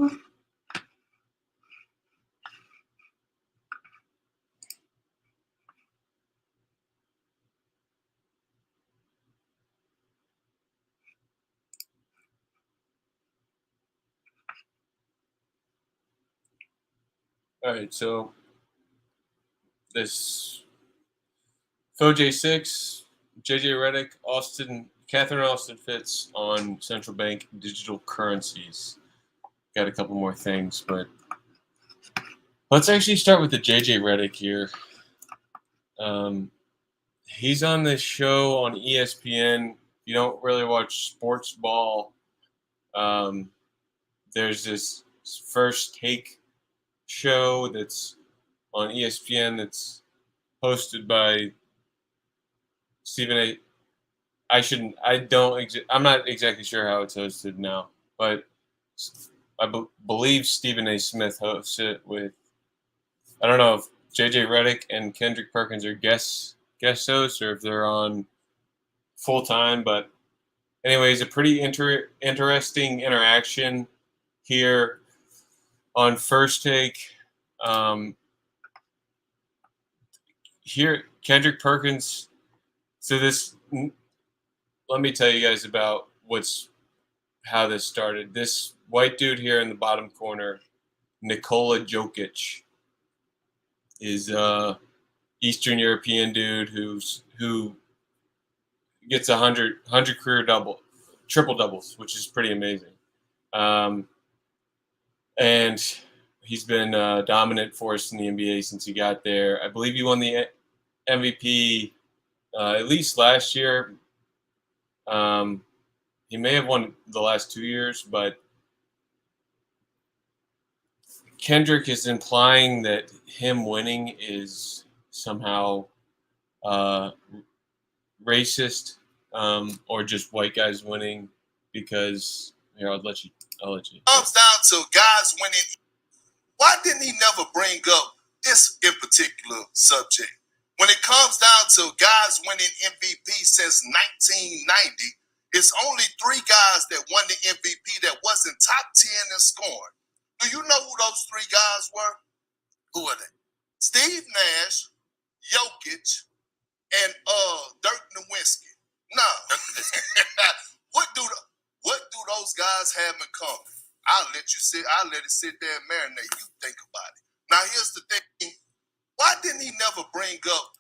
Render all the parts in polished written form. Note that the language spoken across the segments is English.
All right, so this FOJ6, JJ Redick, Catherine Austin Fitz on central bank digital currencies. Got a couple more things, but let's actually start with the JJ Redick here. He's on this show on ESPN. If you don't really watch sports ball, there's this First Take show that's on ESPN that's hosted by Stephen A. I'm not exactly sure how it's hosted now, but I believe Stephen A. Smith hosts it with, I don't know if JJ Redick and Kendrick Perkins are guest hosts or if they're on full time, but anyways, a pretty interesting interaction here on First Take. Here, Kendrick Perkins. So let me tell you guys about how this started. This white dude here in the bottom corner, Nikola Jokic, is a Eastern European dude who gets 100 career triple doubles, which is pretty amazing. And he's been a dominant force in the NBA since he got there. I believe he won the MVP at least last year. He may have won the last 2 years, but Kendrick is implying that him winning is somehow racist, or just white guys winning because here I'll let you. Comes down to guys winning. Why didn't he never bring up this in particular subject? When it comes down to guys winning MVP since 1990, it's only 3 guys that won the MVP that wasn't top 10 in scoring. Do you know who those 3 guys were? Who are they? Steve Nash, Jokic, and Dirk Nowitzki. Nah. What do those guys have in common? I'll let it sit there and marinate. You think about it. Now here's the thing. Why didn't he never bring up?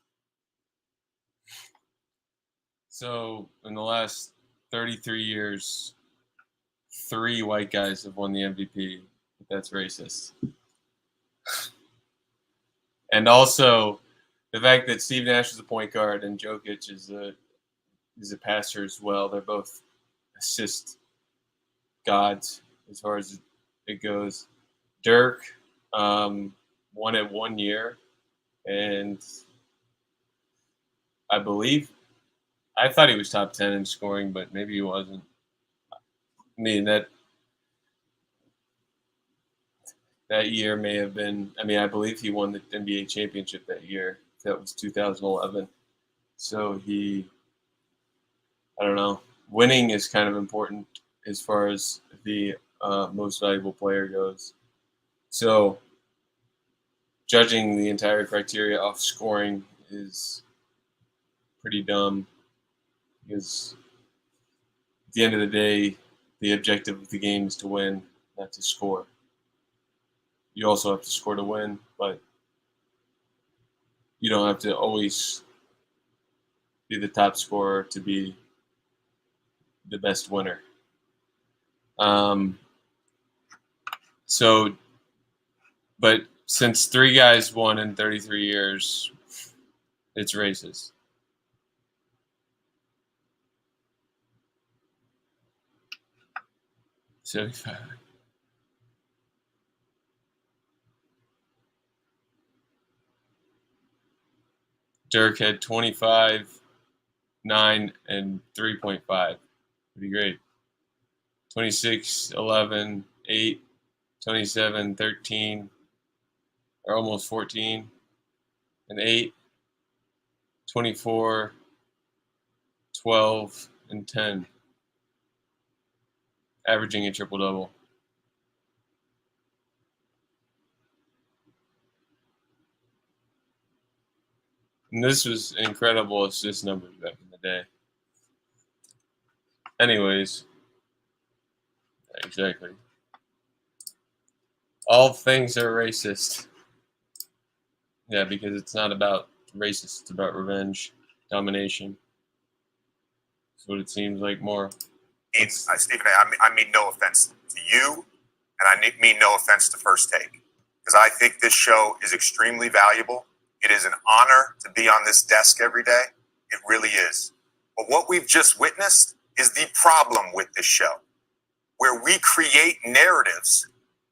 So in the last 33 years, 3 white guys have won the MVP. That's racist. And also the fact that Steve Nash is a point guard and Jokic is a passer as well. They're both assist gods as far as it goes. Dirk won it 1 year, and I thought he was top 10 in scoring, but maybe he wasn't. I mean, that year may have been, I believe he won the NBA championship that year. That was 2011. So I don't know. Winning is kind of important as far as the most valuable player goes. So judging the entire criteria off scoring is pretty dumb because at the end of the day, the objective of the game is to win, not to score. You also have to score to win, but you don't have to always be the top scorer to be the best winner. But since 3 guys won in 33 years, it's racist. So Dirk had 25, 9, and 3.5. Pretty great. 26, 11, 8, 27, 13, or almost 14, and 8, 24, 12, and 10. Averaging a triple-double. And this was incredible assist numbers back in the day. Anyways, exactly. All things are racist. Yeah, because it's not about racist, it's about revenge, domination. That's what it seems like more. Stephen, I mean no offense to you, and I mean no offense to First Take, because I think this show is extremely valuable. It is an honor to be on this desk every day. It really is. But what we've just witnessed is the problem with this show, where we create narratives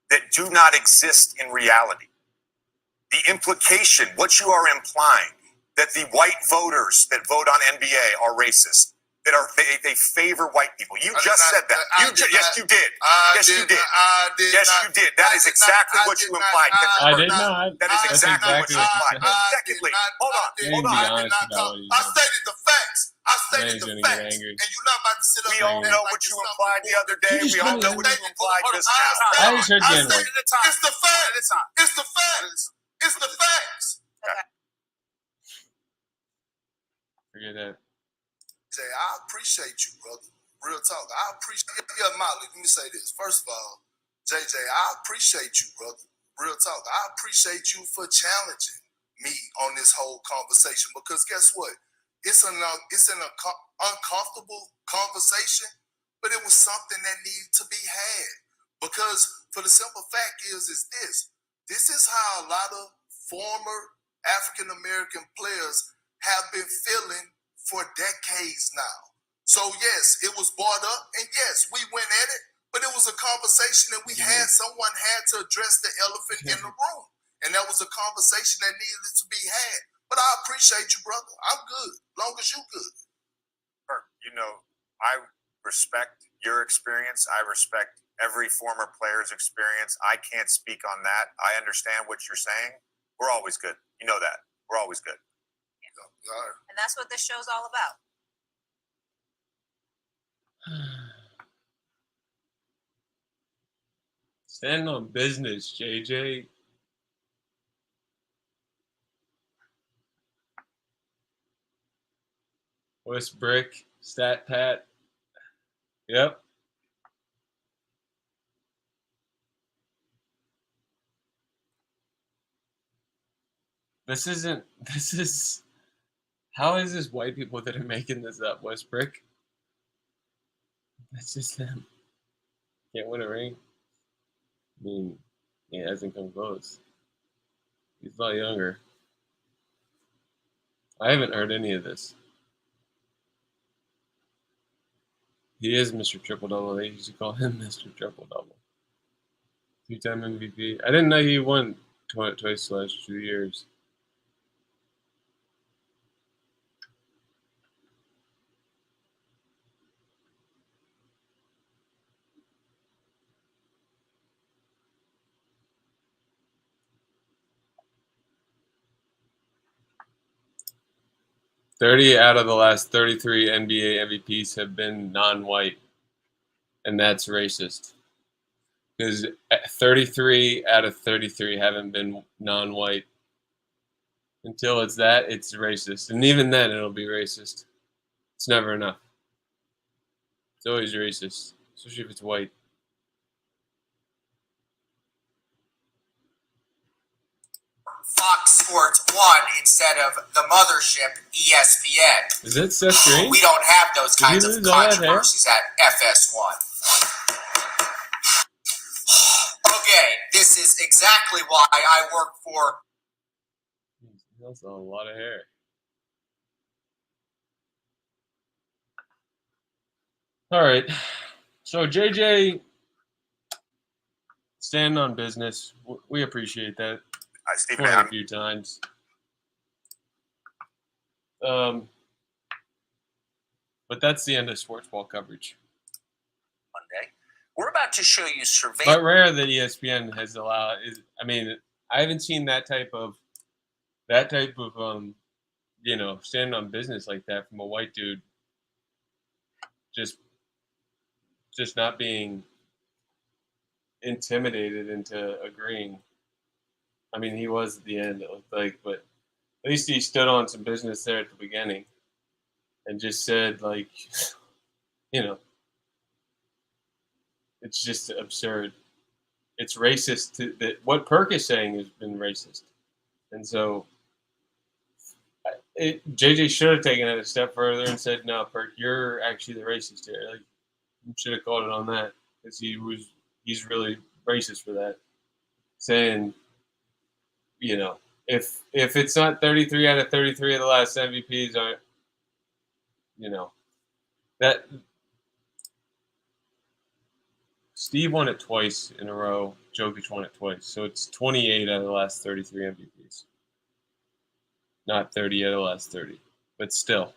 that do not exist in reality. The implication, what you are implying, that the white voters that vote on NBA are racist, that they favor white people. You just said that. Yes, you did. Yes, you did. Yes, you did. That is exactly what you implied. I did not. That is exactly what you implied. Secondly, hold on. I stated the facts. I stated the facts. Angry. And you're not about to sit up. We all know what you implied the other day. We all know what you implied just now. I just heard the N-word. It's the facts. It's the facts. It's the facts. Forget that. Jay, I appreciate you, brother. Real talk. I appreciate you. Molly, let me say this. First of all, JJ, I appreciate you, brother. Real talk. I appreciate you for challenging me on this whole conversation, because guess what? It's an uncomfortable conversation, but it was something that needed to be had. Because for the simple fact is this. This is how a lot of former African-American players have been feeling for decades now. So yes, it was brought up, and yes, we went at it, but it was a conversation that we had. Someone had to address the elephant in the room, and that was a conversation that needed to be had. But I appreciate you, brother. I'm good, long as you good. You know, I respect your experience. I respect every former player's experience. I can't speak on that. I understand what you're saying. We're always good. You know that. We're always good. And that's what this show's all about. Stand on business, JJ. West Brick, Stat Pat. Yep. This is. How is this white people that are making this up, West Brick? That's just them. Can't win a ring. I mean, he hasn't come close. He's a lot younger. I haven't heard any of this. He is Mr. Triple Double. They used to call him Mr. Triple Double. 2-time MVP. I didn't know he won twice the last 2 years. $30 out of the last 33 NBA MVPs have been non-white, and that's racist. Because 33 out of 33 haven't been non-white. Until it's that, it's racist. And even then, it'll be racist. It's never enough. It's always racist, especially if it's white. FAUX Sports 1 instead of the mothership ESPN. Is that Seth Green? We don't have those Did kinds he of lose all that hair? controversies at FS1. Okay, this is exactly why I work for. That's a lot of hair. All right. So, JJ, stand on business. We appreciate that. Stephen, Quite a few times. But that's the end of sports ball coverage. Monday. We're about to show you surveillance. But rare that ESPN has allowed. I mean, I haven't seen that type of stand on business like that from a white dude. Just not being intimidated into agreeing. I mean, he was at the end, it looked like, but at least he stood on some business there at the beginning and just said, like, you know, it's just absurd. It's racist. That what Perk is saying has been racist. And so JJ should have taken it a step further and said, no, Perk, you're actually the racist here. Like, you should have called it on that because he's really racist for that. Saying, you know, if it's not 33 out of 33 of the last MVPs aren't, you know, that Steve won it twice in a row. Jokic won it twice. So it's 28 out of the last 33 MVPs. Not 30 out of the last 30. But still.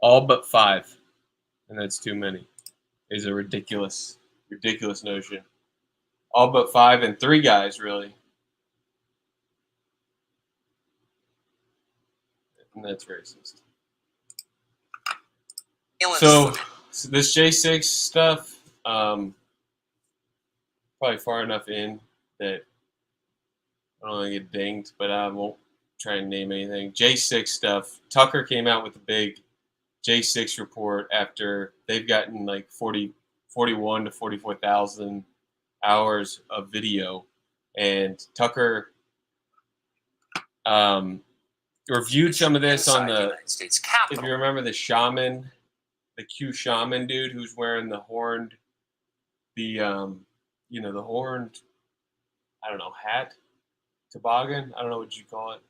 All but 5. And that's too many. Is a ridiculous notion. All but 5 and 3 guys, really. And that's racist. So this J6 stuff, probably far enough in that I don't want to get dinged, but I won't try and name anything. J6 stuff. Tucker came out with a big J6 report after they've gotten like 41 to 44,000 hours of video, and Tucker reviewed some of this on the United States Capitol. If you remember the shaman, the Q shaman dude who's wearing the horned, the horned, I don't know, hat, toboggan, I don't know what you call it,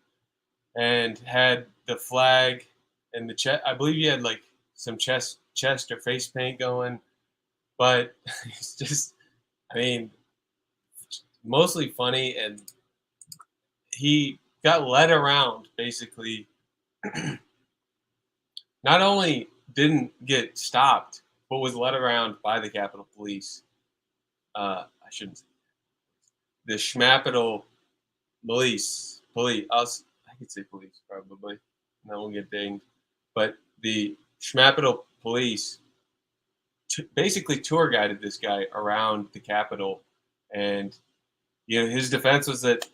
and had the flag and the chest. I believe he had like some chest or face paint going, but it's just, I mean, mostly funny, and he got led around basically. Not only didn't get stopped, but was led around by the Capitol Police. I shouldn't say the Schmapital police. I could say police probably. And I won't get dinged. But the Schmapital police basically tour guided this guy around the Capitol, and his defense was that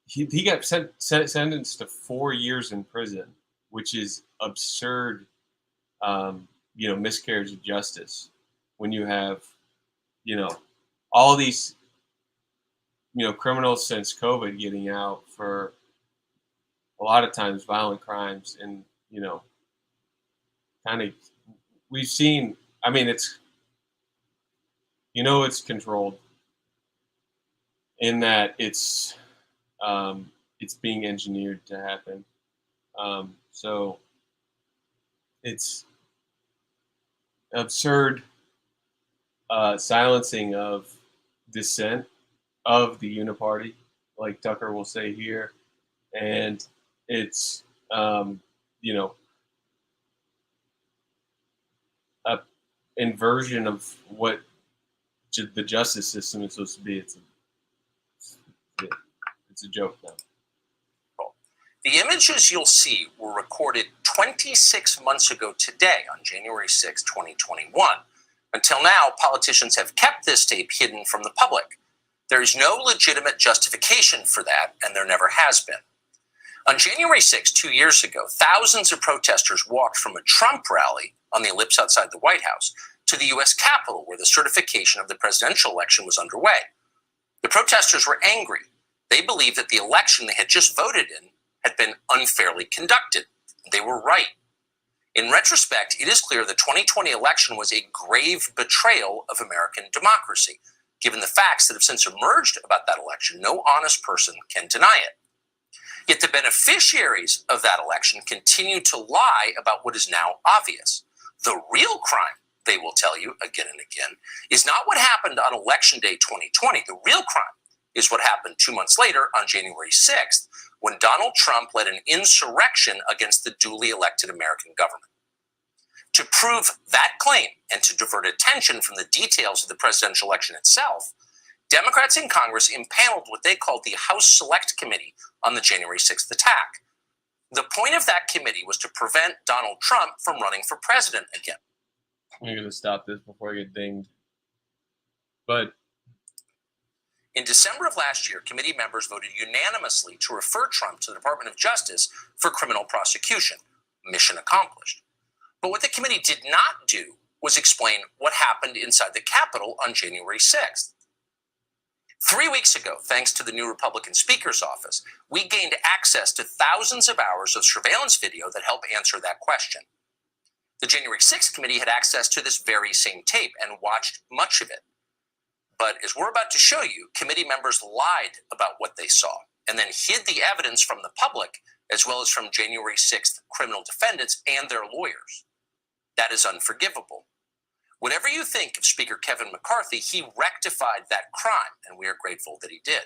he got sentenced to 4 years in prison, which is absurd, miscarriage of justice when you have, all these, criminals since COVID getting out for a lot of times violent crimes. And, kind of, we've seen, I mean, it's controlled in that it's being engineered to happen. So it's absurd silencing of dissent of the uniparty, like Tucker will say here, and it's a inversion of what the justice system is supposed to be. It's a joke now. The images you'll see were recorded 26 months ago today, on January 6, 2021. Until now, politicians have kept this tape hidden from the public. There is no legitimate justification for that, and there never has been. On January 6, 2 years ago, thousands of protesters walked from a Trump rally on the ellipse outside the White House to the U.S. Capitol, where the certification of the presidential election was underway. The protesters were angry. They believed that the election they had just voted in had been unfairly conducted. They were right. In retrospect, it is clear the 2020 election was a grave betrayal of American democracy. Given the facts that have since emerged about that election, no honest person can deny it. Yet the beneficiaries of that election continue to lie about what is now obvious. The real crime, they will tell you again and again, is not what happened on Election Day 2020. The real crime is what happened 2 months later on January 6th, when Donald Trump led an insurrection against the duly elected American government. To prove that claim and to divert attention from the details of the presidential election itself, Democrats in Congress impaneled what they called the House Select Committee on the January 6th attack. The point of that committee was to prevent Donald Trump from running for president again. I'm going to stop this before I get dinged. But In December of last year, committee members voted unanimously to refer Trump to the Department of Justice for criminal prosecution. Mission accomplished. But what the committee did not do was explain what happened inside the Capitol on January 6th. 3 weeks ago, thanks to the new Republican Speaker's office, we gained access to thousands of hours of surveillance video that help answer that question. The January 6th committee had access to this very same tape and watched much of it. But as we're about to show you, committee members lied about what they saw and then hid the evidence from the public as well as from January 6th criminal defendants and their lawyers. That is unforgivable. Whatever you think of Speaker Kevin McCarthy, he rectified that crime, and we are grateful that he did.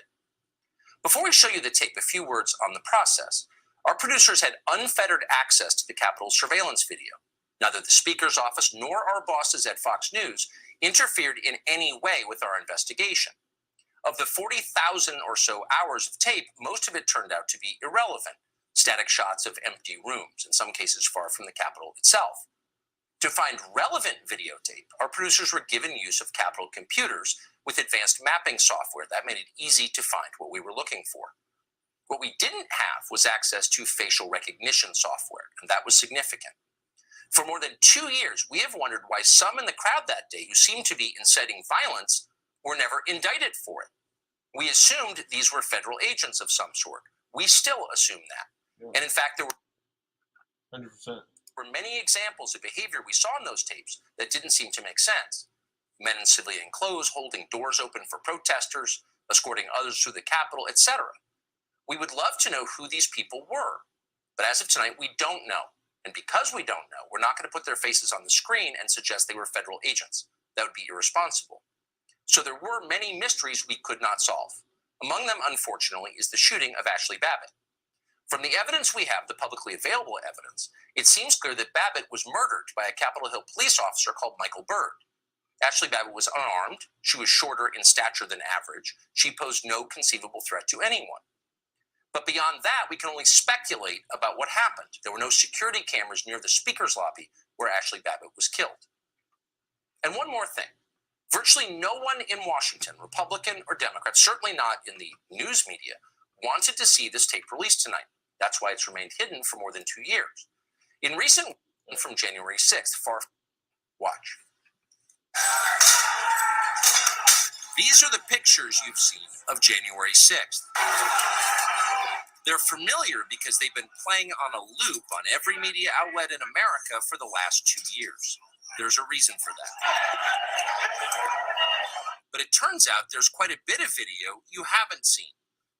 Before we show you the tape, a few words on the process. Our producers had unfettered access to the Capitol's surveillance video. Neither the Speaker's office nor our bosses at Fox News interfered in any way with our investigation. Of the 40,000 or so hours of tape, most of it turned out to be irrelevant. Static shots of empty rooms, in some cases far from the Capitol itself. To find relevant videotape, our producers were given use of Capitol computers with advanced mapping software that made it easy to find what we were looking for. What we didn't have was access to facial recognition software, and that was significant. For more than 2 years, we have wondered why some in the crowd that day who seemed to be inciting violence were never indicted for it. We assumed these were federal agents of some sort. We still assume that. Yeah. And in fact, there were 100%. many examples of behavior we saw in those tapes that didn't seem to make sense. Men in civilian clothes holding doors open for protesters, escorting others through the Capitol, etc. We would love to know who these people were. But as of tonight, we don't know. And because we don't know, we're not going to put their faces on the screen and suggest they were federal agents. That would be irresponsible. So there were many mysteries we could not solve. Among them, unfortunately, is the shooting of Ashley Babbitt. From the evidence we have, the publicly available evidence, it seems clear that Babbitt was murdered by a Capitol Hill police officer called Michael Byrd. Ashley Babbitt was unarmed. She was shorter in stature than average. She posed no conceivable threat to anyone. But beyond that, we can only speculate about what happened. There were no security cameras near the Speaker's lobby where Ashley Babbitt was killed. And one more thing. Virtually no one in Washington, Republican or Democrat, certainly not in the news media, wanted to see this tape released tonight. That's why it's remained hidden for more than 2 years. In recent from January 6th, watch. These are the pictures you've seen of January 6th. They're familiar because they've been playing on a loop on every media outlet in America for the last 2 years. There's a reason for that. But it turns out there's quite a bit of video you haven't seen.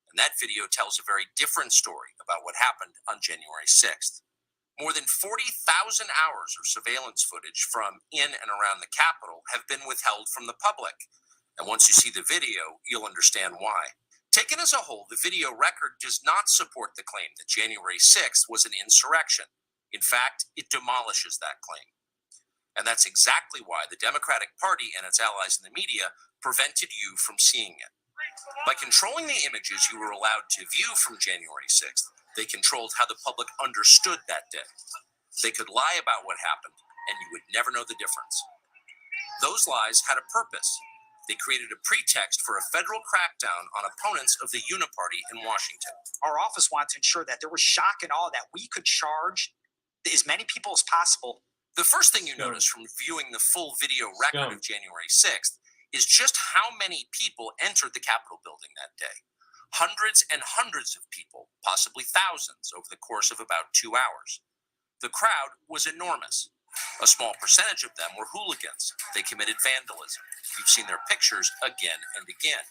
And that video tells a very different story about what happened on January 6th. More than 40,000 hours of surveillance footage from in and around the Capitol have been withheld from the public. And once you see the video, you'll understand why. Taken as a whole, the video record does not support the claim that January 6th was an insurrection. In fact, it demolishes that claim. And that's exactly why the Democratic Party and its allies in the media prevented you from seeing it. By controlling the images you were allowed to view from January 6th, they controlled how the public understood that day. They could lie about what happened, and you would never know the difference. Those lies had a purpose. They created a pretext for a federal crackdown on opponents of the Uniparty in Washington. Our office wanted to ensure that there was shock and awe, that we could charge as many people as possible. The first thing you notice from viewing the full video record of January 6th is just how many people entered the Capitol building that day. Hundreds and hundreds of people, possibly thousands, over the course of about 2 hours. The crowd was enormous. A small percentage of them were hooligans. They committed vandalism. You've seen their pictures again and again.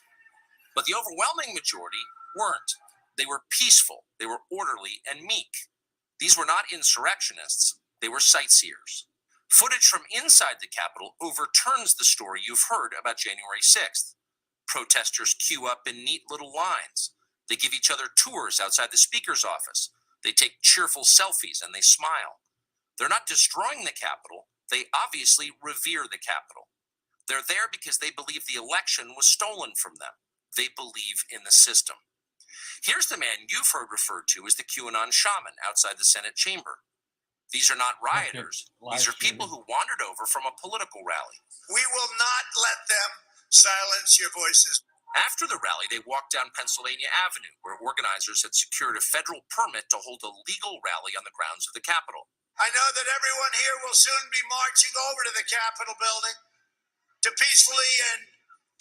But the overwhelming majority weren't. They were peaceful. They were orderly and meek. These were not insurrectionists. They were sightseers. Footage from inside the Capitol overturns the story you've heard about January 6th. Protesters queue up in neat little lines. They give each other tours outside the Speaker's office. They take cheerful selfies and they smile. They're not destroying the Capitol. They obviously revere the Capitol. They're there because they believe the election was stolen from them. They believe in the system. Here's the man you've heard referred to as the QAnon shaman outside the Senate chamber. These are not rioters. These are people who wandered over from a political rally. We will not let them silence your voices. After the rally, they walked down Pennsylvania Avenue, where organizers had secured a federal permit to hold a legal rally on the grounds of the Capitol. I know that everyone here will soon be marching over to the Capitol building to peacefully and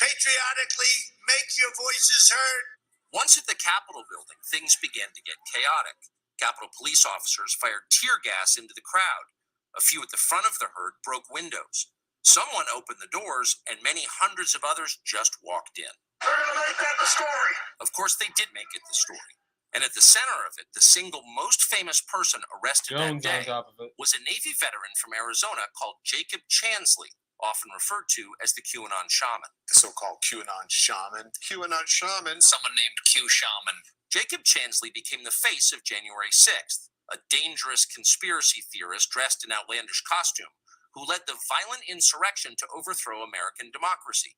patriotically make your voices heard. Once at the Capitol building, things began to get chaotic. Capitol police officers fired tear gas into the crowd. A few at the front of the herd broke windows. Someone opened the doors, and many hundreds of others just walked in. We're going to make that the story. Of course, they did make it the story. And at the center of it, the single most famous person arrested Jones that on day top of it. was a Navy veteran from Arizona called Jacob Chansley, often referred to as the QAnon shaman. The so-called QAnon shaman. QAnon shaman. Someone named Q Shaman. Jacob Chansley became the face of January 6th, a dangerous conspiracy theorist dressed in outlandish costume who led the violent insurrection to overthrow American democracy.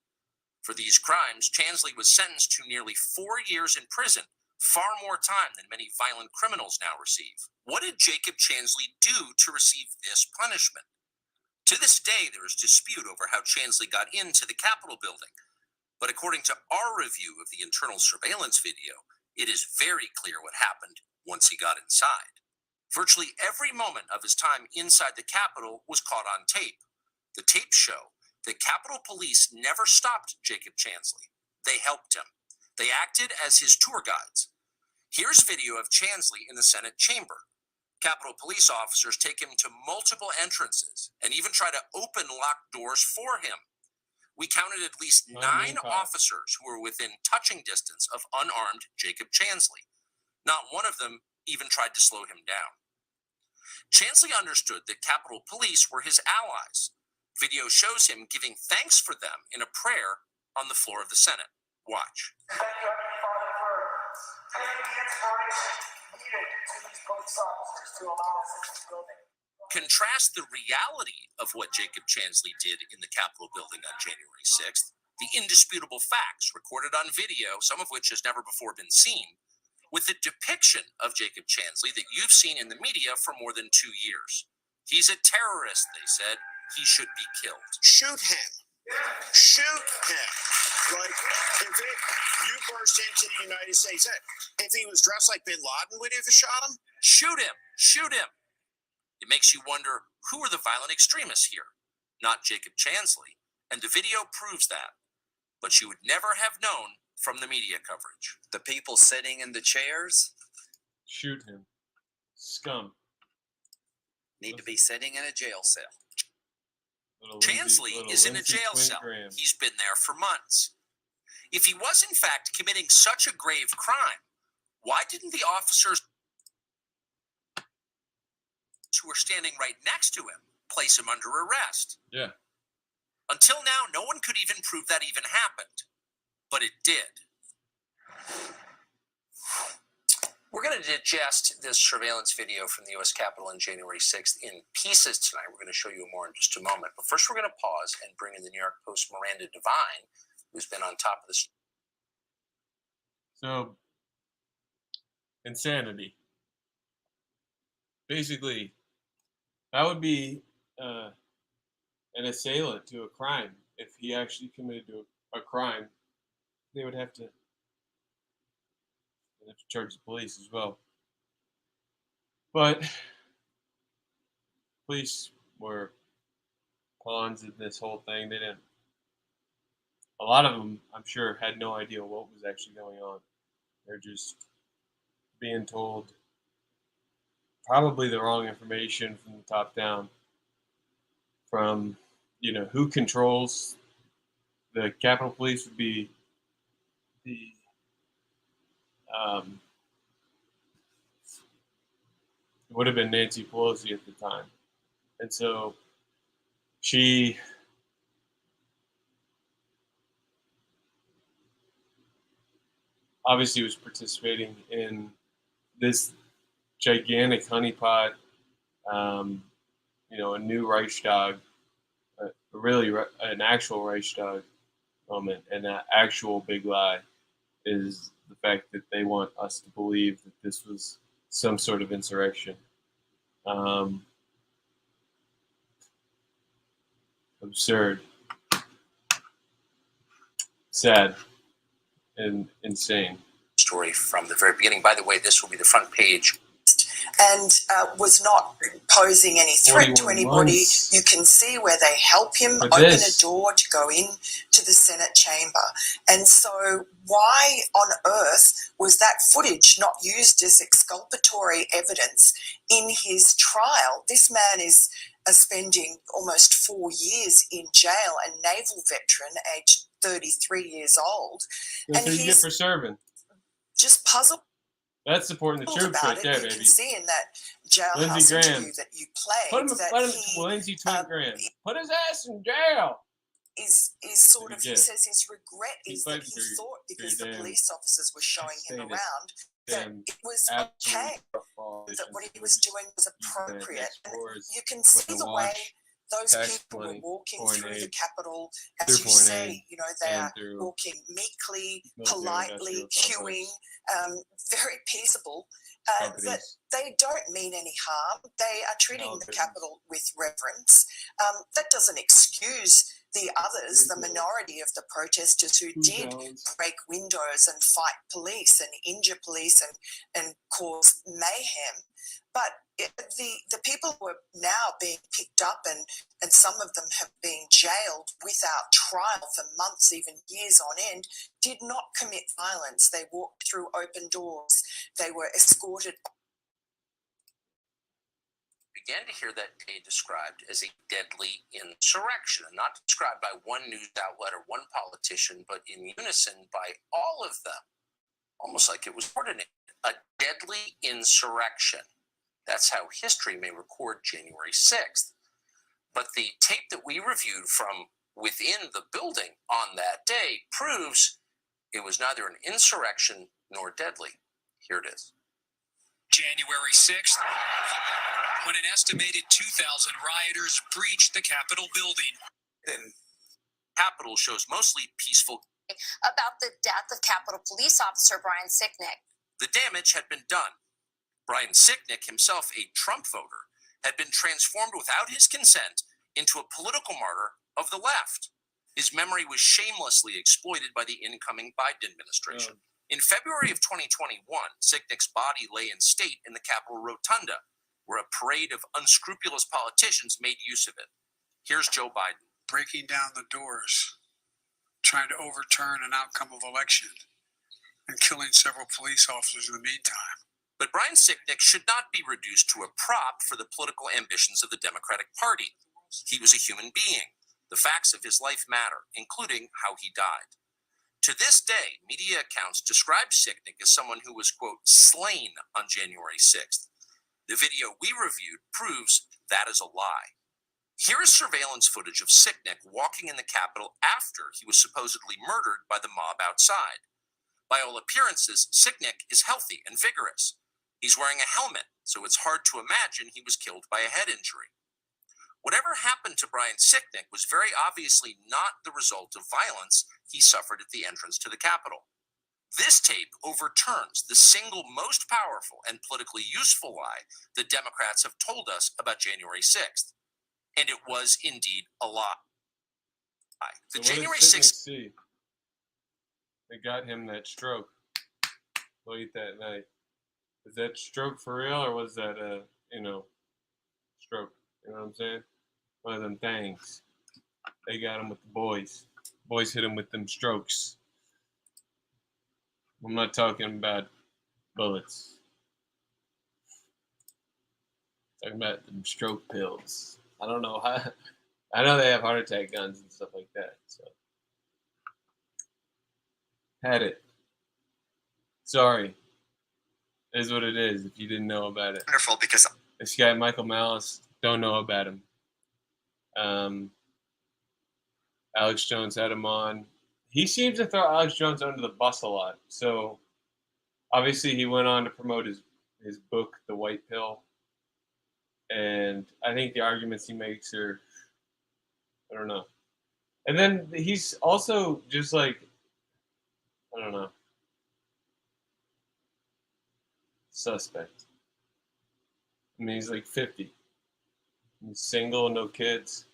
For these crimes, Chansley was sentenced to nearly 4 years in prison, far more time than many violent criminals now receive. What did Jacob Chansley do to receive this punishment? To this day, there is dispute over how Chansley got into the Capitol building. But according to our review of the internal surveillance video, it is very clear what happened once he got inside. Virtually every moment of his time inside the Capitol was caught on tape. The tapes show that Capitol Police never stopped Jacob Chansley. They helped him. They acted as his tour guides. Here's video of Chansley in the Senate chamber. Capitol Police officers take him to multiple entrances and even try to open locked doors for him. We counted at least 9 officers who were within touching distance of unarmed Jacob Chansley. Not one of them even tried to slow him down. Chansley understood that Capitol Police were his allies. Video shows him giving thanks for them in a prayer on the floor of the Senate. Watch. Thank you, Heavenly Father, for giving the inspiration needed to these police officers to allow us in this building. Contrast the reality of what Jacob Chansley did in the Capitol building on January 6th, the indisputable facts recorded on video, some of which has never before been seen, with the depiction of Jacob Chansley that you've seen in the media for more than 2 years. He's a terrorist, they said. He should be killed. Shoot him. Shoot him. Like, if you burst into the United States, if he was dressed like Bin Laden, would you have shot him? Shoot him. Shoot him. It makes you wonder, who are the violent extremists here? Not Jacob Chansley. And the video proves that. But you would never have known from the media coverage. The people sitting in the chairs Shoot him. Scum. need to be sitting in a jail cell. Chansley is in a jail cell. He's been there for months. If he was in fact committing such a grave crime, why didn't the officers who were standing right next to him place him under arrest? Yeah. Until now, no one could even prove that even happened. But it did. We're going to digest this surveillance video from the U.S. Capitol on January 6th in pieces tonight. We're going to show you more in just a moment. But first, we're going to pause and bring in the New York Post Miranda Devine, who's been on top of this. So, insanity. Basically, that would be an assailant to a crime. If he actually committed to a crime, they would have to charge the police as well. But police were pawns in this whole thing. They didn't. A lot of them, I'm sure, had no idea what was actually going on. They're just being told probably the wrong information from the top down. From, who controls the Capitol Police would be the it would have been Nancy Pelosi at the time. And so she obviously was participating in this gigantic honeypot, a new Reichstag, really an actual Reichstag moment. And that actual big lie is the fact that they want us to believe that this was some sort of insurrection. Absurd. Sad. and insane. Story from the very beginning. By the way, this will be the front page. And was not posing any threat to 41 anybody. months. You can see where they help him For open this. a door to go in to the Senate chamber. And so why on earth was that footage not used as exculpatory evidence in his trial? This man is spending almost 4 years in jail, a naval veteran, aged 33 years old. That's And what you get he's for serving. just puzzled That's supporting the troops about right it. there, You baby. can see in that jailhouse Lindsey Graham. interview that you played Put him, that Lindsey he 20 grand. Put his ass in jail. is sort of, he Yeah. says his regret He's is that fighting he for thought because your the damn police officers were showing him status. around that Damn it was absolute okay, that what he was doing was appropriate. And you can see the way those tax people money, were walking foreign through the aid, Capitol, through as you foreign say, aid, you know, they and are through walking meekly, military politely, industrial queuing, complex very peaceable. That companies. they don't mean any harm. They are treating the business. Capitol with reverence. That doesn't excuse the others, the minority of the protesters who did break windows and fight police and injure police and cause mayhem. But the people who are now being picked up and some of them have been jailed without trial for months, even years on end, did not commit violence. They walked through open doors. They were escorted. Began to hear that day described as a deadly insurrection, and not described by one news outlet or one politician, but in unison by all of them, almost like it was coordinated. A deadly insurrection. That's how history may record January 6th. But the tape that we reviewed from within the building on that day proves it was neither an insurrection nor deadly. Here it is. January 6th, when an estimated 2,000 rioters breached the Capitol building. And Capitol shows mostly peaceful. About the death of Capitol Police Officer Brian Sicknick. The damage had been done. Brian Sicknick, himself a Trump voter, had been transformed without his consent into a political martyr of the left. His memory was shamelessly exploited by the incoming Biden administration. In February of 2021, Sicknick's body lay in state in the Capitol Rotunda, where a parade of unscrupulous politicians made use of it. Here's Joe Biden. Breaking down the doors, trying to overturn an outcome of election, and killing several police officers in the meantime. But Brian Sicknick should not be reduced to a prop for the political ambitions of the Democratic Party. He was a human being. The facts of his life matter, including how he died. To this day, media accounts describe Sicknick as someone who was, quote, slain on January 6th. The video we reviewed proves that is a lie. Here is surveillance footage of Sicknick walking in the Capitol after he was supposedly murdered by the mob outside. By all appearances, Sicknick is healthy and vigorous. He's wearing a helmet, so it's hard to imagine he was killed by a head injury. Whatever happened to Brian Sicknick was very obviously not the result of violence he suffered at the entrance to the Capitol. This tape overturns the single most powerful and politically useful lie the Democrats have told us about January 6th. And it was indeed a lie. The January 6th. They got him that stroke late that night. Is that stroke for real, or was that a, stroke? You know what I'm saying? One of them things. They got him with the boys. Boys hit him with them strokes. I'm not talking about bullets. I'm talking about them stroke pills. I don't know how. I know they have heart attack guns and stuff like that. So had it. Sorry. It is what it is. If you didn't know about it. Wonderful, because This guy Michael Malice, don't know about him. Alex Jones had him on. He seems to throw Alex Jones under the bus a lot. So obviously he went on to promote his book, The White Pill. And I think the arguments he makes are, I don't know. And then he's also just like, I don't know, suspect. I mean, he's like 50. He's single, no kids.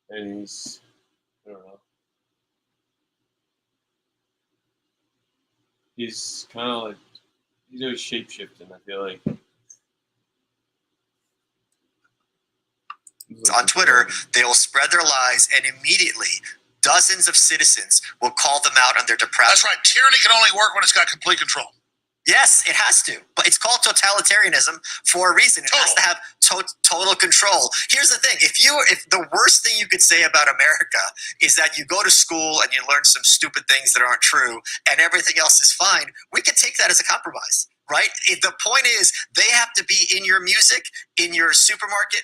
And he's, I don't know. He's kind of like he's always shape-shifting, I feel like. On Twitter, they will spread their lies, and immediately dozens of citizens will call them out on their depravity. That's right. Tyranny can only work when it's got complete control. Yes, it has to. But it's called totalitarianism for a reason. It has to have total control. Here's the thing. If the worst thing you could say about America is that you go to school and you learn some stupid things that aren't true and everything else is fine, we could take that as a compromise. Right? The point is, they have to be in your music, in your supermarket,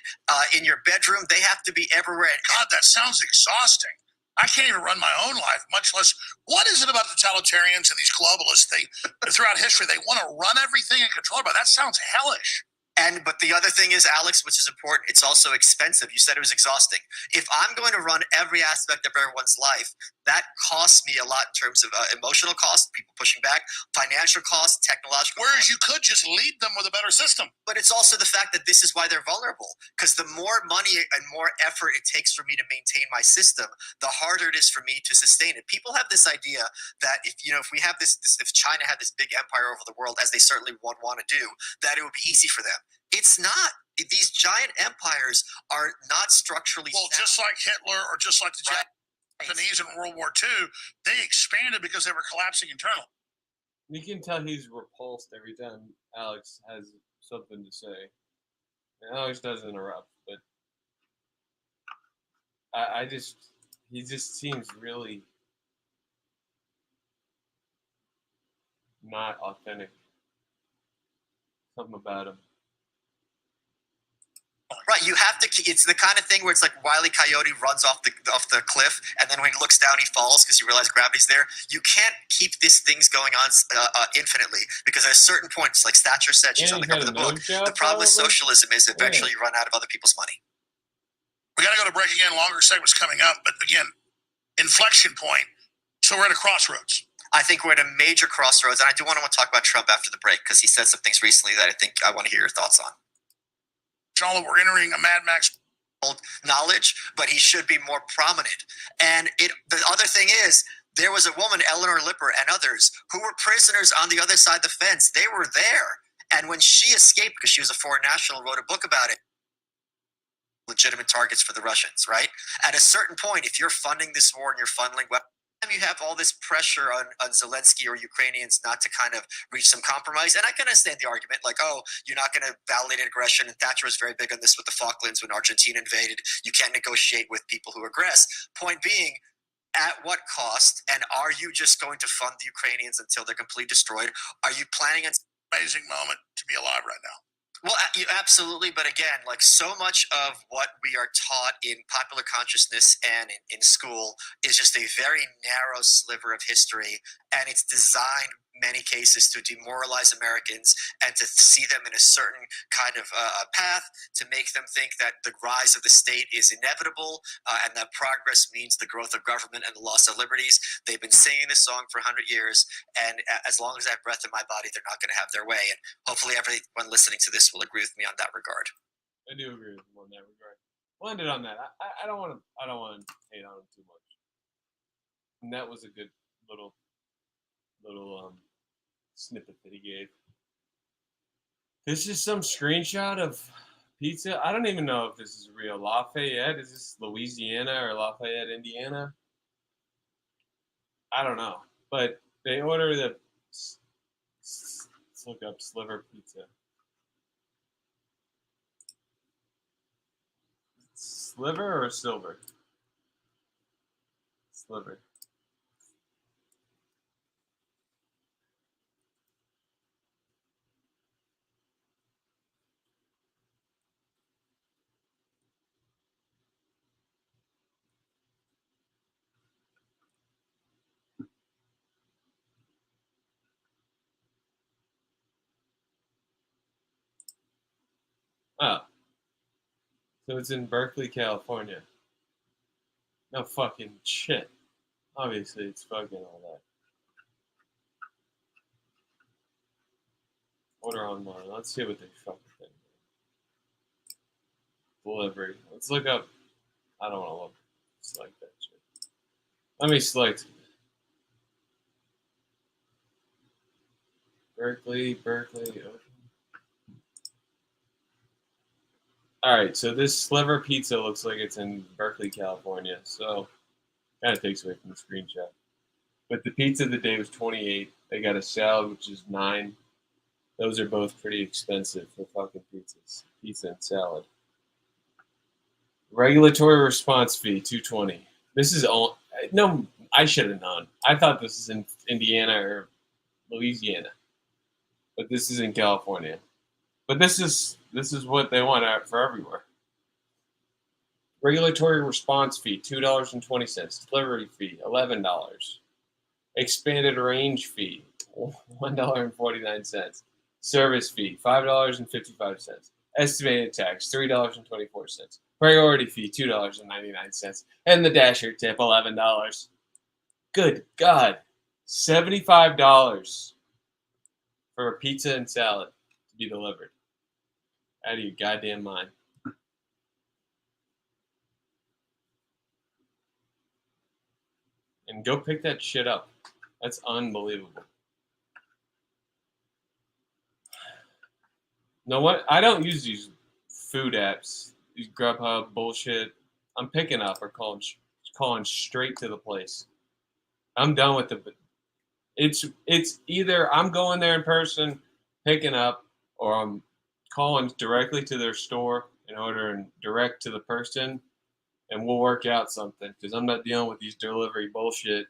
in your bedroom. They have to be everywhere. God, that sounds exhausting. I can't even run my own life, much less. What is it about totalitarians and these globalists? Throughout history, they want to run everything and control it. But that sounds hellish. But the other thing is, Alex, which is important, it's also expensive. You said it was exhausting. If I'm going to run every aspect of everyone's life, that costs me a lot in terms of emotional costs, people pushing back, financial costs, technological Whereas you could just lead them with a better system. But it's also the fact that this is why they're vulnerable. Because the more money and more effort it takes for me to maintain my system, the harder it is for me to sustain it. People have this idea that if we have this if China had this big empire over the world, as they certainly would want to do, that it would be easy for them. It's not. These giant empires are not structurally sound. Just like Hitler or just like the Japanese in World War II, they expanded because they were collapsing internally. You can tell he's repulsed every time Alex has something to say. And Alex does interrupt, but he just seems really not authentic. Something about him. Right, you have to. It's the kind of thing where it's like Wile E. Coyote runs off the cliff, and then when he looks down, he falls because he realizes gravity's there. You can't keep these things going on infinitely, because at a certain point, it's like Thatcher said, she's on the cover of the book. The problem with socialism is eventually you run out of other people's money. We got to go to break again. Longer segments coming up, but again, inflection point. So we're at a crossroads. I think we're at a major crossroads, and I do want to talk about Trump after the break because he said some things recently that I think I want to hear your thoughts on. We're entering a Mad Max knowledge, but he should be more prominent. And the other thing is, there was a woman, Eleanor Lipper, and others who were prisoners on the other side of the fence. They were there. And when she escaped, because she was a foreign national, wrote a book about it, legitimate targets for the Russians, right? At a certain point, if you're funding this war and you're funneling weapons, you have all this pressure on Zelensky or Ukrainians not to kind of reach some compromise. And I can understand the argument like, oh, you're not going to validate aggression. And Thatcher was very big on this with the Falklands when Argentina invaded. You can't negotiate with people who aggress. Point being, at what cost? And are you just going to fund the Ukrainians until they're completely destroyed? Are you planning on... Amazing moment to be alive right now. Well, absolutely. But again, like so much of what we are taught in popular consciousness and in school is just a very narrow sliver of history. And it's designed in many cases to demoralize Americans and to see them in a certain kind of path, to make them think that the rise of the state is inevitable and that progress means the growth of government and the loss of liberties. They've been singing this song for 100 years. And as long as I have breath in my body, they're not going to have their way. And hopefully everyone listening to this will agree with me on that regard. I do agree with him on that regard. We'll end it on that. I don't want to hate on him too much. And that was a good little snippet that he gave. This is some screenshot of pizza. I don't even know if this is real. Lafayette, is this Louisiana or Lafayette, Indiana? I don't know. But they order the, let's look up sliver pizza. Sliver or silver? Sliver. Oh. So it's in Berkeley, California. No fucking shit. Obviously, it's fucking all that. Order online. Let's see what they fucking think. Delivery. Let's look up. I don't want to look. Select that shit. Let me select. Berkeley. All right, so this sliver pizza looks like it's in Berkeley, California. So kind of takes away from the screenshot. But the pizza of the day was $28. They got a salad, which is $9. Those are both pretty expensive for fucking pizzas. Pizza and salad. Regulatory response fee, $220. This is all. No, I should have known. I thought this is in Indiana or Louisiana, but this is in California. But this is what they want out for everywhere. Regulatory response fee, $2.20. Delivery fee, $11. Expanded range fee, $1.49. Service fee, $5.55. Estimated tax, $3.24. Priority fee, $2.99. And the Dasher tip, $11. Good God. $75 for a pizza and salad to be delivered. Out of your goddamn mind. And go pick that shit up. That's unbelievable. You know what? I don't use these food apps, these Grubhub bullshit. I'm picking up or calling straight to the place. I'm done with it. It's either I'm going there in person, picking up, or I'm calling directly to their store and ordering direct to the person, and we'll work out something because I'm not dealing with these delivery bullshit.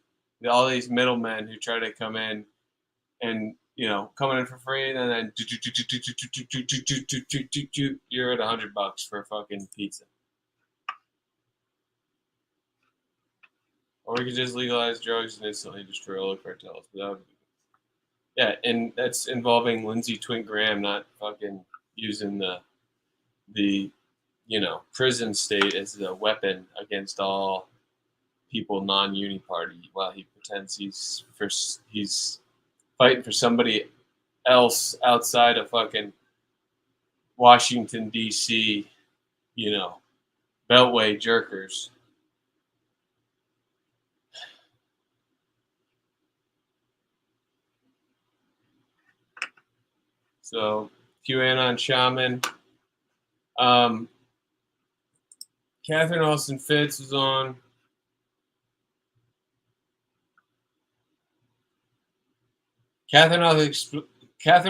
All these middlemen who try to come in and, you know, coming in for free, and then you're at $100 for a fucking pizza. Or we could just legalize drugs and instantly destroy all the cartels. Yeah, and that's involving Lindsey Twink Graham not fucking using the you know, prison state as a weapon against all people non-uni party while he pretends he's fighting for somebody else outside of fucking Washington, D.C., you know, Beltway jerkers. So, QAnon shaman. Catherine Austin Fitts was on. Catherine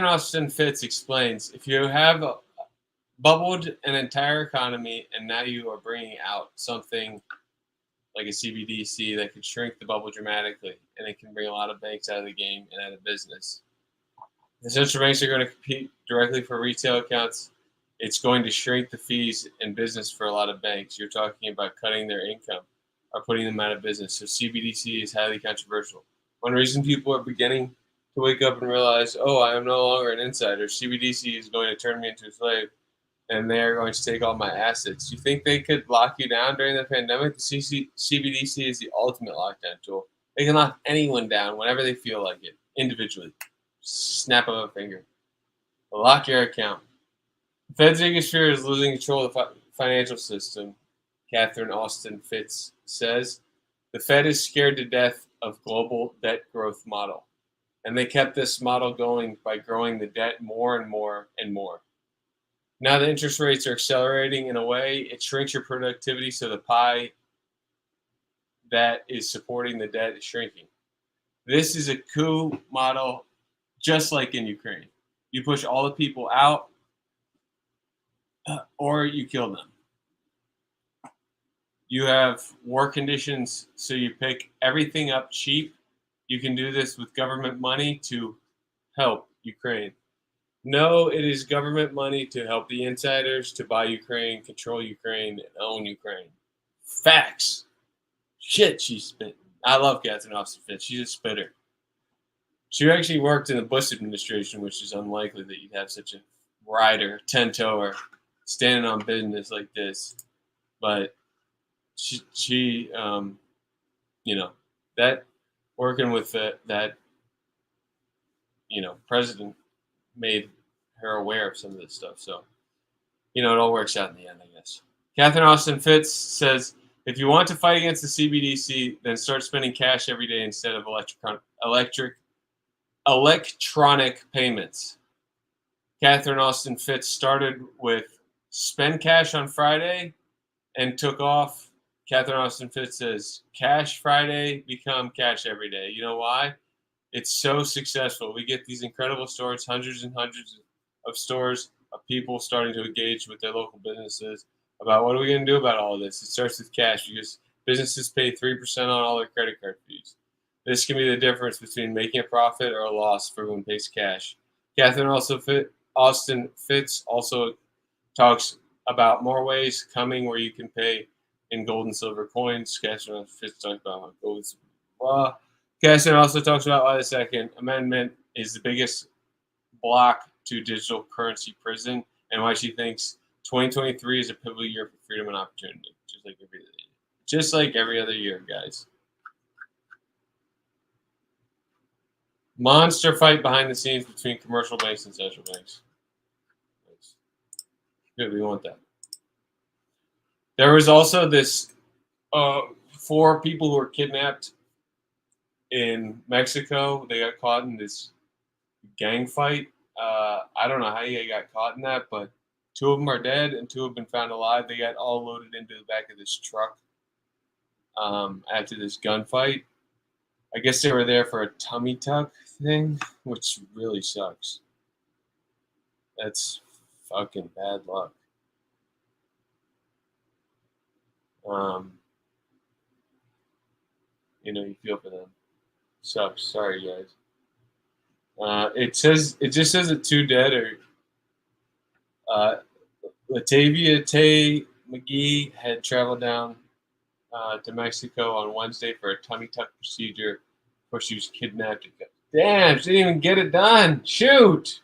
Austin Fitts explains, if you have bubbled an entire economy and now you are bringing out something like a CBDC that could shrink the bubble dramatically, and it can bring a lot of banks out of the game and out of business. The central banks are going to compete directly for retail accounts. It's going to shrink the fees in business for a lot of banks. You're talking about cutting their income or putting them out of business. So CBDC is highly controversial. One reason people are beginning to wake up and realize, oh, I am no longer an insider. CBDC is going to turn me into a slave, and they are going to take all my assets. You think they could lock you down during the pandemic? The CBDC is the ultimate lockdown tool. They can lock anyone down whenever they feel like it, individually. Snap of a finger. Lock your account. The Fed's biggest fear is losing control of the financial system, Catherine Austin Fitts says. The Fed is scared to death of global debt growth model. And they kept this model going by growing the debt more and more and more. Now the interest rates are accelerating in a way, it shrinks your productivity, so the pie that is supporting the debt is shrinking. This is a coup model just like in Ukraine. You push all the people out or you kill them. You have war conditions, so you pick everything up cheap. You can do this with government money to help Ukraine. No, it is government money to help the insiders, to buy Ukraine, control Ukraine, and own Ukraine. Facts. Shit, she's spitting. I love Catherine Austin Fitts. She's a spitter. She actually worked in the Bush administration, which is unlikely that you'd have such a rider, 10-toer, standing on business like this. But she you know, that working with that, you know, president made her aware of some of this stuff. So, you know, it all works out in the end, I guess. Catherine Austin Fitts says, if you want to fight against the CBDC, then start spending cash every day instead of electric electronic payments. Catherine Austin Fitts started with spend cash on Friday and took off. Catherine Austin Fitts says, Cash Friday, become cash every day. You know why? It's so successful. We get these incredible stories, hundreds and hundreds of stores, of people starting to engage with their local businesses about what are we going to do about all this. It starts with cash because businesses pay 3% on all their credit card fees. This can be the difference between making a profit or a loss for whom pays cash. Catherine Austin Fitts also talks about more ways coming where you can pay in gold and silver coins. Catherine Fitts talks about gold and silver. Blah. Catherine also talks about why the Second Amendment is the biggest block to digital currency prison and why she thinks 2023 is a pivotal year for freedom and opportunity, just like every other year, guys. Monster fight behind the scenes between commercial banks and central banks. Good, we want that. There was also this 4 people who were kidnapped in Mexico. They got caught in this gang fight. I don't know how they got caught in that, but 2 of them are dead and 2 have been found alive. They got all loaded into the back of this truck after this gunfight. I guess they were there for a tummy tuck thing, which really sucks. That's fucking bad luck. You feel for them. Sucks. Sorry, guys. It just says that 2 dead are Latavia Tay McGee had traveled down to Mexico on Wednesday for a tummy tuck procedure before she was kidnapped. Damn, she didn't even get it done. Shoot.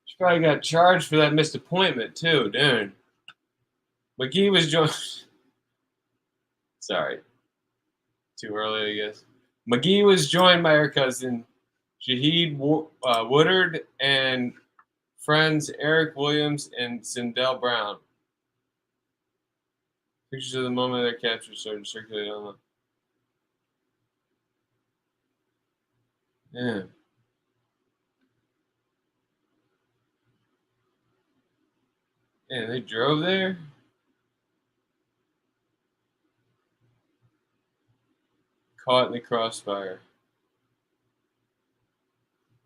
She probably got charged for that missed appointment too, darn. McGee was joined. Sorry. Too early, I guess. McGee was joined by her cousin, Shaheed Woodard, and friends Eric Williams and Sindel Brown. Pictures of the moment of their capture started to circulate online. Yeah. Yeah, they drove there? Caught in the crossfire.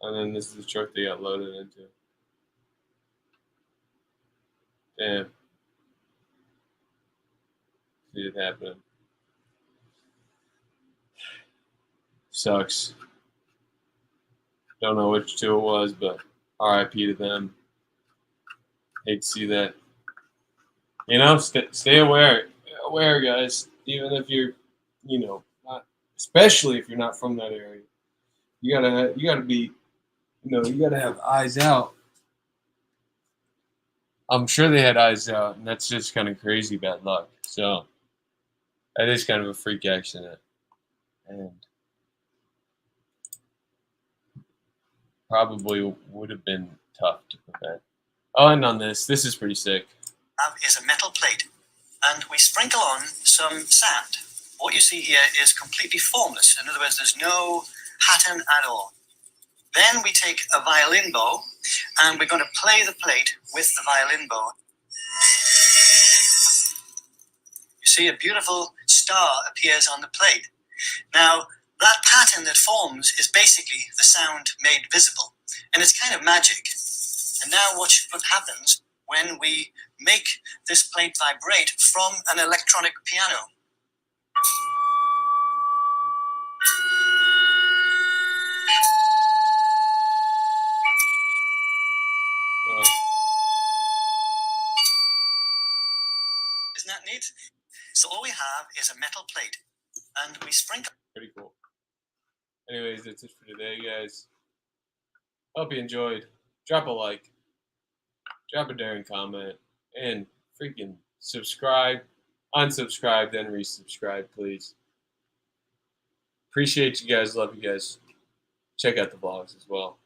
And then this is the truck they got loaded into. Damn. See it happening. Sucks. Don't know which 2 it was, but RIP to them. Hate to see that. Stay aware, guys. Even if you're, not, especially if you're not from that area, you gotta be, you gotta have eyes out. I'm sure they had eyes out, and that's just kind of crazy bad luck. So that is kind of a freak accident, and probably would have been tough to prevent. I'll end on this. This is pretty sick. Is a metal plate, and we sprinkle on some sand. What you see here is completely formless. In other words, there's no pattern at all. Then we take a violin bow, and we're going to play the plate with the violin bow. You see a beautiful star appears on the plate. Now, that pattern that forms is basically the sound made visible, and it's kind of magic. And now what happens when we make this plate vibrate from an electronic piano? Isn't that neat? So all we have is a metal plate, and we sprinkle. Pretty cool. Anyways, that's it for today, guys. Hope you enjoyed. Drop a like, drop a daring comment, and freaking subscribe, unsubscribe, then resubscribe, please. Appreciate you guys. Love you guys. Check out the vlogs as well.